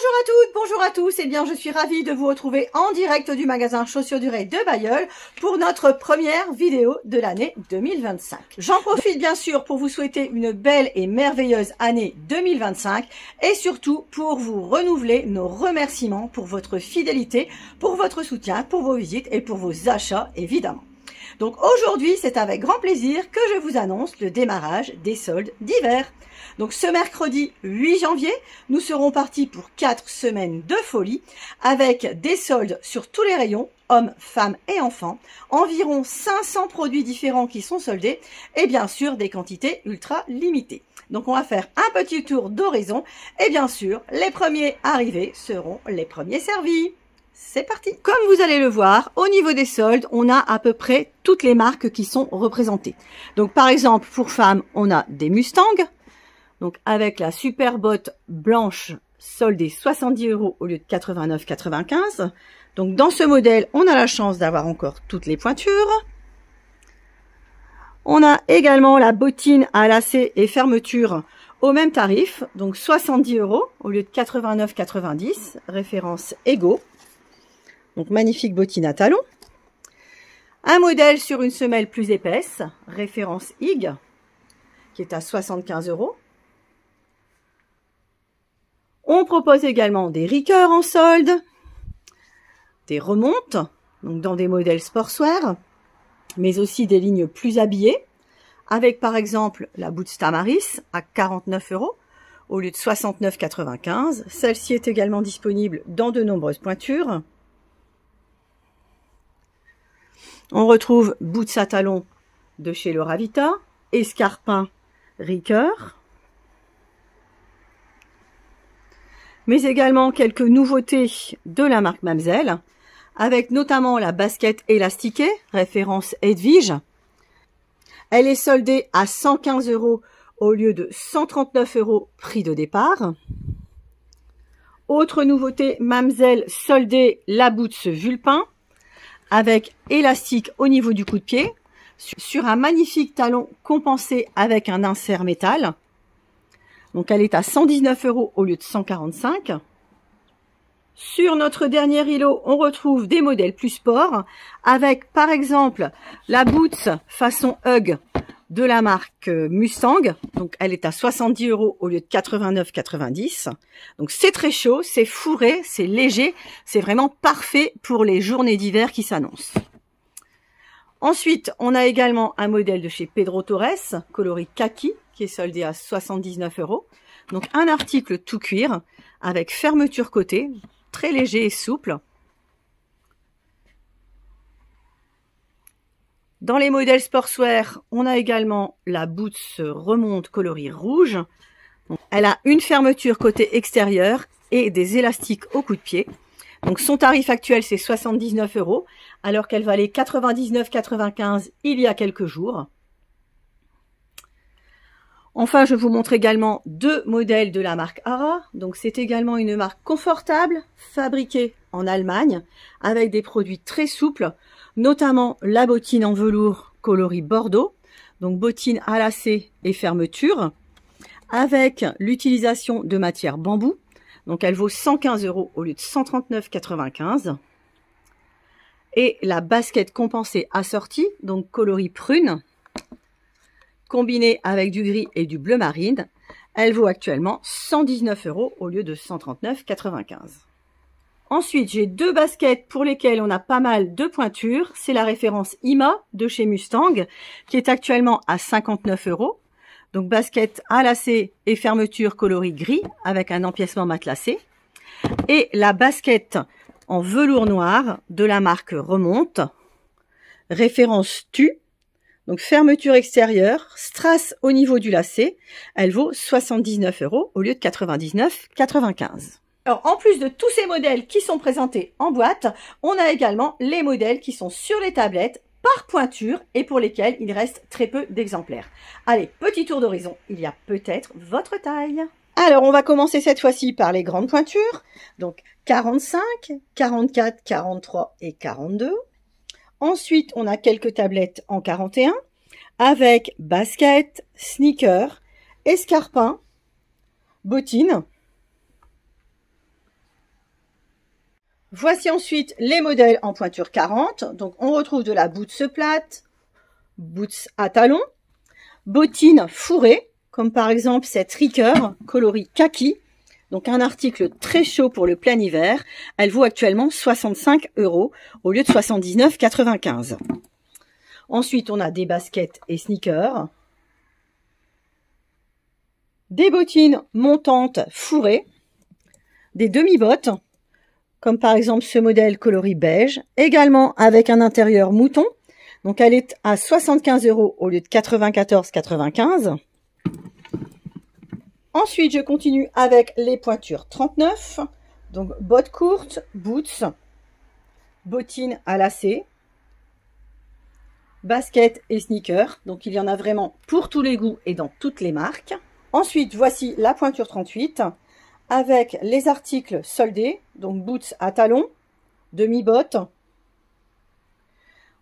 Bonjour à toutes, bonjour à tous, et bien je suis ravie de vous retrouver en direct du magasin Chaussures du Ré de Bailleul pour notre première vidéo de l'année 2025. J'en profite bien sûr pour vous souhaiter une belle et merveilleuse année 2025 et surtout pour vous renouveler nos remerciements pour votre fidélité, pour votre soutien, pour vos visites et pour vos achats évidemment. Donc aujourd'hui, c'est avec grand plaisir que je vous annonce le démarrage des soldes d'hiver. Donc ce mercredi 8 janvier, nous serons partis pour 4 semaines de folie avec des soldes sur tous les rayons, hommes, femmes et enfants, environ 500 produits différents qui sont soldés et bien sûr des quantités ultra limitées. Donc on va faire un petit tour d'horizon et bien sûr, les premiers arrivés seront les premiers servis. C'est parti! Comme vous allez le voir, au niveau des soldes, on a à peu près toutes les marques qui sont représentées. Donc par exemple, pour femmes, on a des Mustang. Donc avec la super botte blanche soldée 70 € au lieu de 89,95. Donc dans ce modèle, on a la chance d'avoir encore toutes les pointures. On a également la bottine à lacets et fermeture au même tarif, donc 70 € au lieu de 89,90, référence Ego. Donc magnifique bottine à talons. Un modèle sur une semelle plus épaisse, référence IG, qui est à 75 €. On propose également des Ricoeur en solde, des remontes, donc dans des modèles sportswear, mais aussi des lignes plus habillées, avec par exemple la Boots Tamaris à 49 € au lieu de 69,95. Celle-ci est également disponible dans de nombreuses pointures. On retrouve Boots à talons de chez Laura Vita, escarpins Ricoeur, mais également quelques nouveautés de la marque Mamselle, avec notamment la basket élastiquée, référence Edwige. Elle est soldée à 115 € au lieu de 139 € prix de départ. Autre nouveauté, Mamselle soldée la Boots Vulpin, avec élastique au niveau du coup de pied, sur un magnifique talon compensé avec un insert métal. Donc elle est à 119 € au lieu de 145. Sur notre dernier îlot, on retrouve des modèles plus sport, avec par exemple la Boots façon Hug de la marque Mustang. Donc elle est à 70 € au lieu de 89,90. Donc c'est très chaud, c'est fourré, c'est léger, c'est vraiment parfait pour les journées d'hiver qui s'annoncent. Ensuite, on a également un modèle de chez Pedro Torres, coloris kaki, qui est soldé à 79 €. Donc un article tout cuir avec fermeture côté, très léger et souple. Dans les modèles sportswear, on a également la Boots remonte coloris rouge. Donc, elle a une fermeture côté extérieur et des élastiques au coup de pied. Donc son tarif actuel c'est 79 € alors qu'elle valait 99,95 il y a quelques jours. Enfin, je vous montre également deux modèles de la marque Ara. Donc c'est également une marque confortable, fabriquée en Allemagne, avec des produits très souples, notamment la bottine en velours coloris bordeaux, donc bottine à lacets et fermeture, avec l'utilisation de matière bambou. Donc elle vaut 115 € au lieu de 139,95. Et la basket compensée assortie, donc coloris prune, combinée avec du gris et du bleu marine, elle vaut actuellement 119 € au lieu de 139,95. Ensuite, j'ai deux baskets pour lesquelles on a pas mal de pointures. C'est la référence IMA de chez Mustang, qui est actuellement à 59 €. Donc basket à lacets et fermeture coloris gris avec un empiècement matelassé. Et la basket en velours noir de la marque Remonte, référence TU. Donc fermeture extérieure, strass au niveau du lacet. Elle vaut 79 € au lieu de 99,95. Alors en plus de tous ces modèles qui sont présentés en boîte, on a également les modèles qui sont sur les tablettes par pointure et pour lesquels il reste très peu d'exemplaires. Allez, petit tour d'horizon, il y a peut-être votre taille. Alors on va commencer cette fois-ci par les grandes pointures, donc 45, 44, 43 et 42. Ensuite, on a quelques tablettes en 41 avec basket, sneaker, escarpin, bottines. Voici ensuite les modèles en pointure 40. Donc, on retrouve de la boots plate, boots à talons, bottines fourrées, comme par exemple cette Ricoeur coloris kaki. Donc, un article très chaud pour le plein hiver. Elle vaut actuellement 65 € au lieu de 79,95 €. Ensuite, on a des baskets et sneakers. Des bottines montantes fourrées. Des demi-bottes, comme par exemple ce modèle coloris beige, également avec un intérieur mouton. Donc elle est à 75 € au lieu de 94,95 €. Ensuite, je continue avec les pointures 39. Donc bottes courtes, boots, bottines à lacets, baskets et sneakers. Donc il y en a vraiment pour tous les goûts et dans toutes les marques. Ensuite, voici la pointure 38. Avec les articles soldés, donc boots à talons, demi-bottes.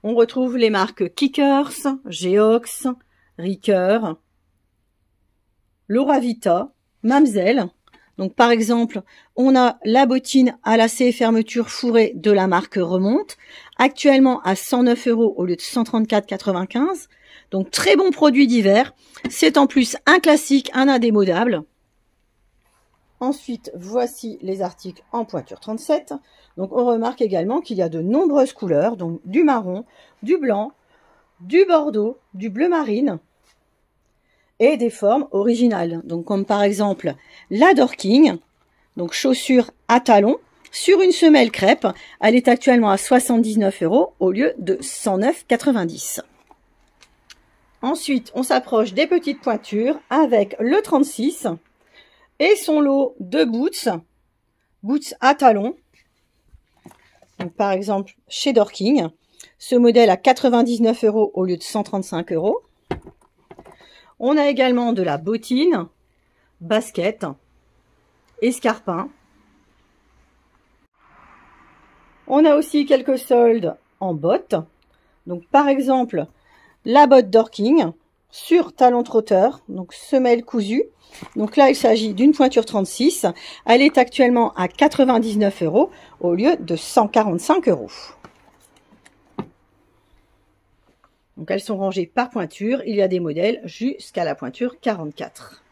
On retrouve les marques Kickers, Geox, Ricoeur, Laura Vita, Mamselle. Donc par exemple, on a la bottine à lacets fermeture fourrée de la marque Remonte, actuellement à 109 € au lieu de 134,95 €. Donc très bon produit d'hiver. C'est en plus un classique, un indémodable. Ensuite, voici les articles en pointure 37. Donc, on remarque également qu'il y a de nombreuses couleurs, donc du marron, du blanc, du bordeaux, du bleu marine et des formes originales. Donc, comme par exemple la Dorking, donc chaussure à talons sur une semelle crêpe. Elle est actuellement à 79 € au lieu de 109,90 €. Ensuite, on s'approche des petites pointures avec le 36. Et son lot de boots à talons. Donc, par exemple, chez Dorking. Ce modèle à 99 € au lieu de 135 €. On a également de la bottine, basket, escarpin. On a aussi quelques soldes en bottes. Donc, par exemple, la botte Dorking sur talon trotteur, donc semelle cousue. Donc là, il s'agit d'une pointure 36. Elle est actuellement à 99 € au lieu de 145 €. Donc elles sont rangées par pointure. Il y a des modèles jusqu'à la pointure 44.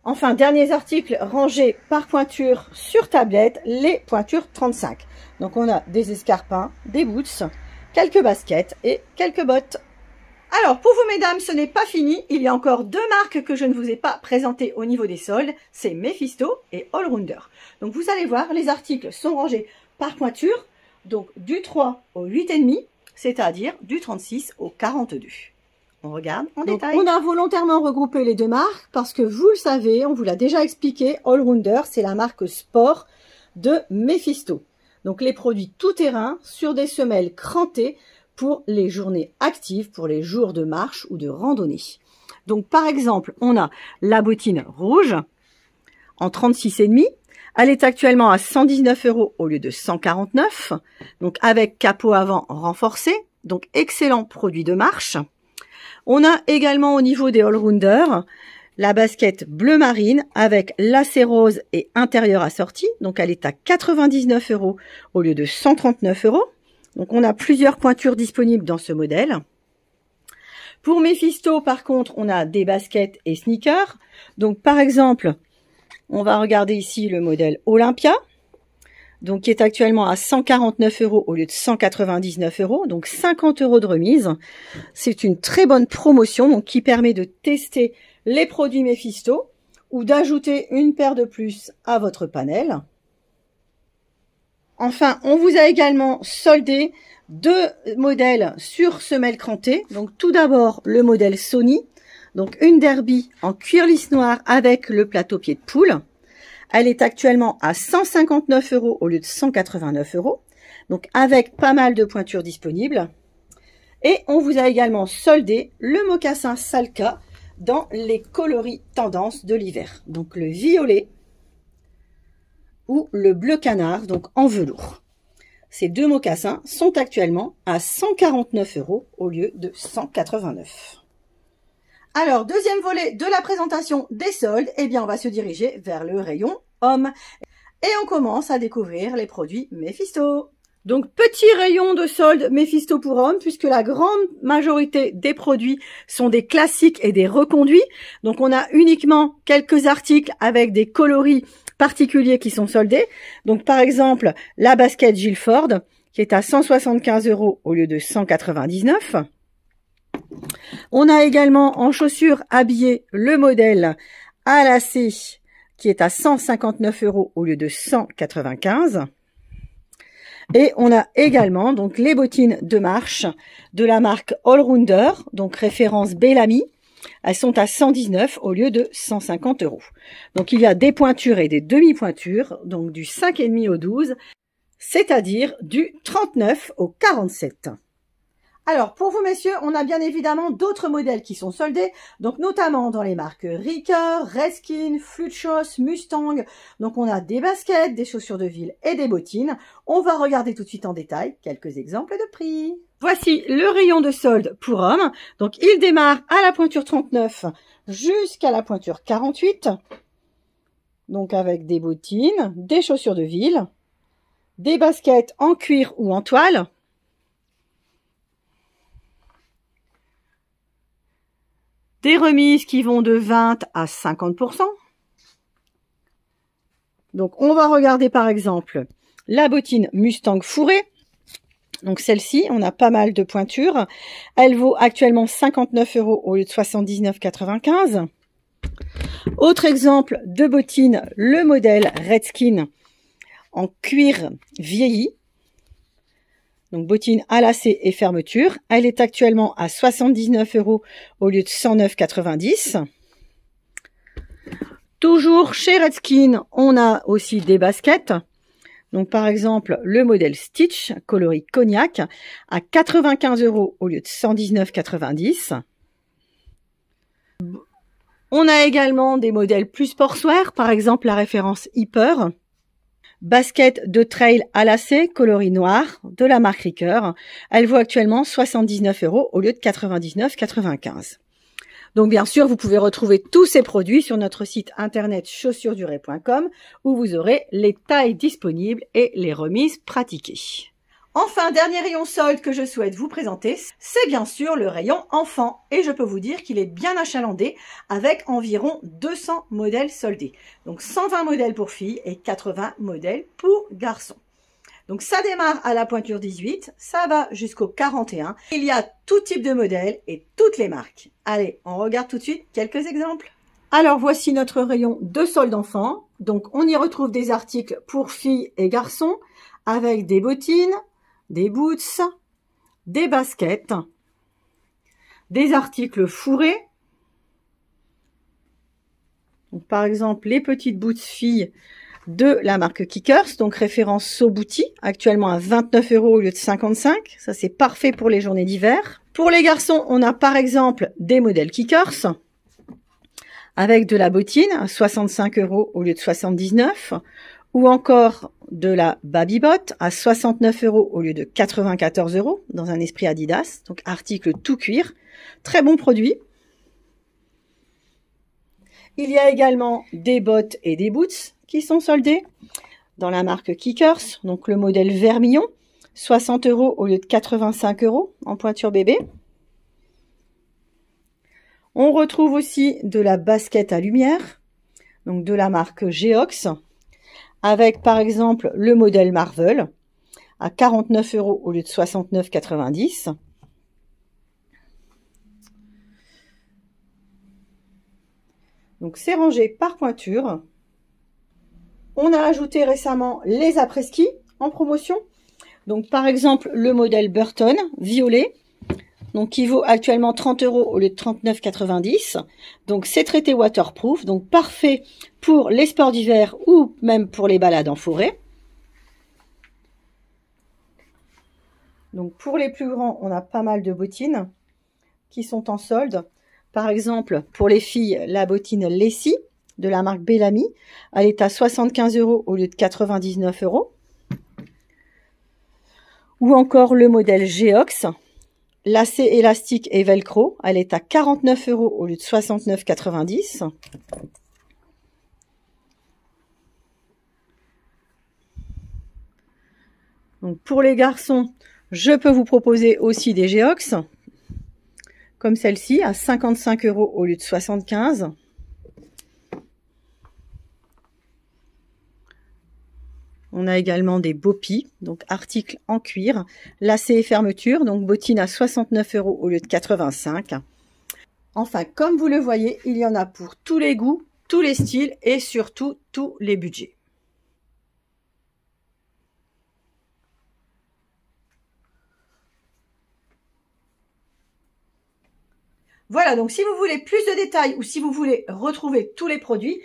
Enfin, derniers articles rangés par pointure sur tablette, les pointures 35. Donc on a des escarpins, des boots, quelques baskets et quelques bottes. Alors, pour vous, mesdames, ce n'est pas fini. Il y a encore deux marques que je ne vous ai pas présentées au niveau des soldes. C'est Mephisto et Allrounder. Donc, vous allez voir, les articles sont rangés par pointure. Donc, du 3 au 8,5, c'est-à-dire du 36 au 42. On regarde en détail. On a volontairement regroupé les deux marques parce que vous le savez, on vous l'a déjà expliqué, Allrounder, c'est la marque sport de Mephisto. Donc, les produits tout-terrain sur des semelles crantées pour les journées actives, pour les jours de marche ou de randonnée. Donc, par exemple, on a la bottine rouge en 36,5. Elle est actuellement à 119 € au lieu de 149. Donc, avec capot avant renforcé. Donc, excellent produit de marche. On a également au niveau des Allrounder la basket bleu marine avec lacet rose et intérieur assorti. Donc, elle est à 99 € au lieu de 139 €. Donc, on a plusieurs pointures disponibles dans ce modèle. Pour Mephisto, par contre, on a des baskets et sneakers. Donc, par exemple, on va regarder ici le modèle Olympia. Donc, qui est actuellement à 149 € au lieu de 199 €. Donc, 50 € de remise. C'est une très bonne promotion, donc, qui permet de tester les produits Mephisto ou d'ajouter une paire de plus à votre panel. Enfin, on vous a également soldé deux modèles sur semelle crantée. Donc, tout d'abord, le modèle Sony. Donc, une derby en cuir lisse noir avec le plateau pied de poule. Elle est actuellement à 159 € au lieu de 189 €. Donc, avec pas mal de pointures disponibles. Et on vous a également soldé le mocassin Salka dans les coloris tendances de l'hiver. Donc, le violet ou le bleu canard, donc en velours. Ces deux mocassins sont actuellement à 149 € au lieu de 189. Alors, deuxième volet de la présentation des soldes, eh bien, on va se diriger vers le rayon hommes. Et on commence à découvrir les produits Mephisto. Donc, petit rayon de solde Mephisto pour hommes, puisque la grande majorité des produits sont des classiques et des reconduits. Donc, on a uniquement quelques articles avec des coloris particuliers qui sont soldés. Donc, par exemple, la basket Gilford, qui est à 175 € au lieu de 199. On a également en chaussures habillées le modèle à lacets, qui est à 159 € au lieu de 195. Et on a également donc les bottines de marche de la marque Allrounder, donc référence Bellamy. Elles sont à 119 au lieu de 150 €. Donc il y a des pointures et des demi-pointures, donc du 5,5 au 12, c'est-à-dire du 39 au 47. Alors, pour vous, messieurs, on a bien évidemment d'autres modèles qui sont soldés, donc notamment dans les marques Ricoeur, Redskins, Fluchos, Mustang. Donc, on a des baskets, des chaussures de ville et des bottines. On va regarder tout de suite en détail quelques exemples de prix. Voici le rayon de solde pour hommes. Donc, il démarre à la pointure 39 jusqu'à la pointure 48. Donc, avec des bottines, des chaussures de ville, des baskets en cuir ou en toile, des remises qui vont de 20 à 50%. Donc, on va regarder par exemple la bottine Mustang fourrée. Donc, celle-ci, on a pas mal de pointures. Elle vaut actuellement 59 € au lieu de 79,95. Autre exemple de bottine, le modèle Redskin en cuir vieilli. Donc, bottine à lacets et fermeture. Elle est actuellement à 79 € au lieu de 109,90. Toujours chez Redskin, on a aussi des baskets. Donc, par exemple, le modèle Stitch, coloris cognac, à 95 € au lieu de 119,90. On a également des modèles plus sportswear, par exemple la référence Hyper. Basket de trail à lacets, coloris noir, de la marque Ricoeur. Elle vaut actuellement 79 € au lieu de 99,95. Donc bien sûr, vous pouvez retrouver tous ces produits sur notre site internet chaussuresdurée.com où vous aurez les tailles disponibles et les remises pratiquées. Enfin, dernier rayon solde que je souhaite vous présenter, c'est bien sûr le rayon enfant. Et je peux vous dire qu'il est bien achalandé avec environ 200 modèles soldés. Donc 120 modèles pour filles et 80 modèles pour garçons. Donc ça démarre à la pointure 18, ça va jusqu'au 41. Il y a tout type de modèles et toutes les marques. Allez, on regarde tout de suite quelques exemples. Alors voici notre rayon de solde enfant. Donc on y retrouve des articles pour filles et garçons avec des bottines, des boots, des baskets, des articles fourrés. Donc, par exemple, les petites boots filles de la marque Kickers, donc référence So Booty, actuellement à 29 € au lieu de 55. Ça, c'est parfait pour les journées d'hiver. Pour les garçons, on a par exemple des modèles Kickers avec de la bottine à 65 € au lieu de 79, ou encore de la Babybot à 69 € au lieu de 94 € dans un esprit Adidas, donc article tout cuir, très bon produit. Il y a également des bottes et des boots qui sont soldés dans la marque Kickers, donc le modèle Vermillon, 60 € au lieu de 85 € en pointure bébé. On retrouve aussi de la basket à lumière, donc de la marque Geox, avec par exemple le modèle Marvel à 49 € au lieu de 69,90. Donc c'est rangé par pointure. On a ajouté récemment les après-ski en promotion. Donc par exemple le modèle Burton violet, donc qui vaut actuellement 30 € au lieu de 39,90. Donc c'est traité waterproof, donc parfait pour les sports d'hiver ou même pour les balades en forêt. Donc pour les plus grands, on a pas mal de bottines qui sont en solde. Par exemple, pour les filles, la bottine Lessie de la marque Bellamy, elle est à 75 € au lieu de 99 €. Ou encore le modèle Geox, lacet élastique et velcro, elle est à 49 € au lieu de 69,90. Donc pour les garçons, je peux vous proposer aussi des Geox, comme celle-ci, à 55 € au lieu de 75. On a également des Bopi, donc articles en cuir, lacets et fermeture, donc bottines à 69 € au lieu de 85. Enfin, comme vous le voyez, il y en a pour tous les goûts, tous les styles et surtout tous les budgets. Voilà, donc si vous voulez plus de détails ou si vous voulez retrouver tous les produits,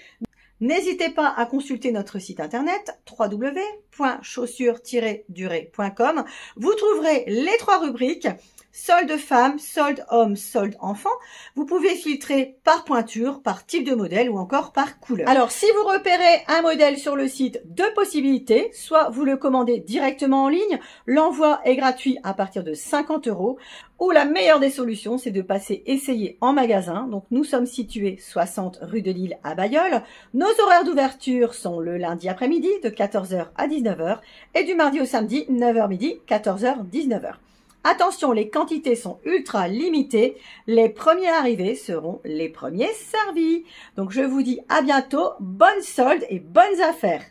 n'hésitez pas à consulter notre site internet www.chaussures-durée.com. Vous trouverez les 3 rubriques: solde femmes, solde hommes, solde enfants. Vous pouvez filtrer par pointure, par type de modèle ou encore par couleur. Alors, si vous repérez un modèle sur le site, 2 possibilités. Soit vous le commandez directement en ligne, l'envoi est gratuit à partir de 50 €. Ou la meilleure des solutions, c'est de passer essayer en magasin. Donc, nous sommes situés 60 rue de Lille à Bailleul. Nos horaires d'ouverture sont le lundi après-midi de 14 h à 19 h et du mardi au samedi 9 h midi, 14 h 19 h. Attention, les quantités sont ultra limitées. Les premiers arrivés seront les premiers servis. Donc, je vous dis à bientôt. Bonnes soldes et bonnes affaires.